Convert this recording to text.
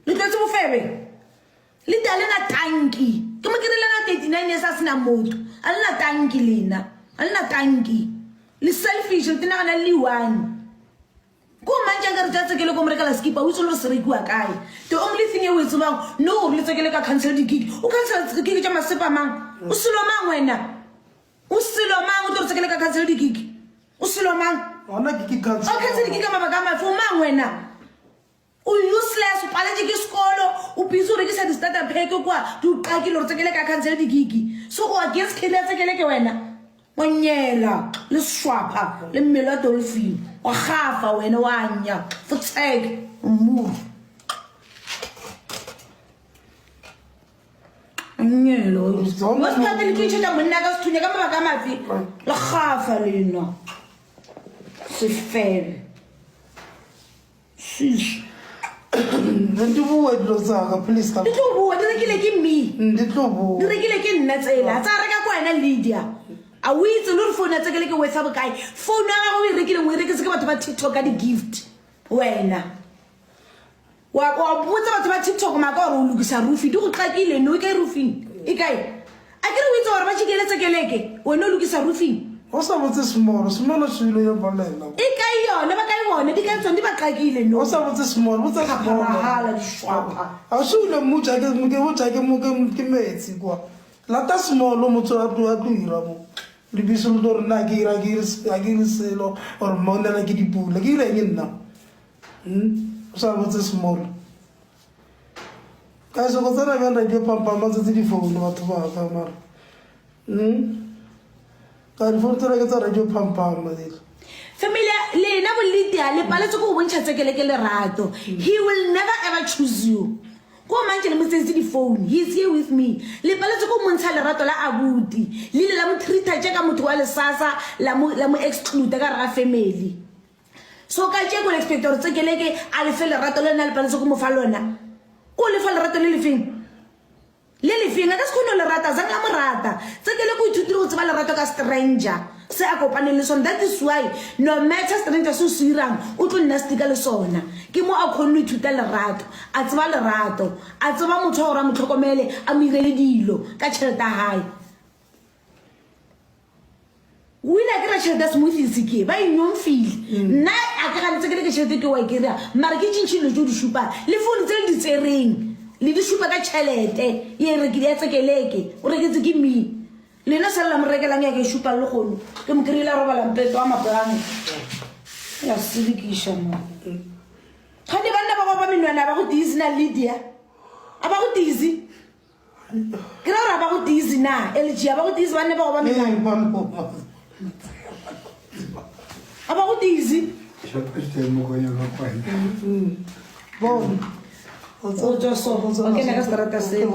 le tlotse bofebe le tale na tanki ke mo kirela na 39 years a sena motho a le na tanki lena a le na tanki le selfish le tena kana le one go manje ga re tsekele go mrekala skipa o itse lo se rekiwa kae the only thing you itse bang no le tsekele ka cancel di gig o cancel gig tsa masepa mang o selo mang wena o selo mang o tsekele ka cancel di gig o selo mang ona gig cancel o cancel di gig ka mabaka ma fo mang wena o useless o palaje ke skolo o bizo re ke sa di starter pack kwa di o qakile re tsekele ka cancel di gig so o against kile tsekele ke wena monyela le swapha le mmela dolphin wa gafa wena wa nya futseke mmu monyela wa spathe le kitchen ta monna ka sethunya ka mabaka mafi le gafa lena se fele sis nditlobuwa dilo tsaka please ka nditlobuwa di rekile ke me nditlobuwa di rekile ke nna tsela tsa reka kwa ena Lydia a o itse le re phone tsekele ke wetsa bokae phone ya gago e rekile ngwe rekise ke batho ba TikTok ka di gift wena wa botsa batho ba TikTok maka gore o lokisa roofing di go qakile no ke roofing e kae a ke re o itse gore ba tshikele tsekeleke wena o lokisa roofing o sa botse small shilo ya bolela e kae yona ba kae bona di ka tsone di ba qakile no o sa botse small botse hala di shwapa a shule mucha ke ke metsi kwa lata small motho a tloira mo le biso lo re na ke ira ke selo or monela ke dipula ke ile nna o sa botse small ka se go tsena ga radio pampa matse di phone batho ba ka mara ka di phone tsena ke tsa radio pampa madile familia lena bolita le paletse go bontsha tsekele ke lerato he will never ever choose you go manje le motsetsi di phone he is here with me le paletse go montsha lerato la abuti le la mo treata tse ka motho wa lesasa la mo exclude ka ra family so ka tse go expect gore tsekeleke a le fe lerato le na le paletse go mo fa lona o le fa lerato le le feng a ka se khone le rata zanga mo rata tsekele go ithutile go tseba lerato ka stranger se a kopane le sona that is why no matter stranger so sirang o tlo nna stika le sona ke mo a khone ithuta lerato a tseba lerato a tseba motho gore a motlhokomele a mo irele dilo ka tšhelete hae wina ke ra tšhelete smoothies ke ba inyomfile nna a ka ga tsekele ke tšhelete ke wa ikira mara ke tšintšhile tšo di shupa le phone tse di tsereng le di shupa ka tšhelete ye re ke ya tsekeleke o reketse ke me lena sala mo rekelang ya ke shupa le gono ke mo kirela roba la mpeto a maplang ya sidikisha mo khane banna ba ba minwana ba go dizi na Lydia aba go dizi ke ra ba go dizi na LG aba go dizi banna ba go ba minwana aba go dizi bon o jo so o ke na ka strata se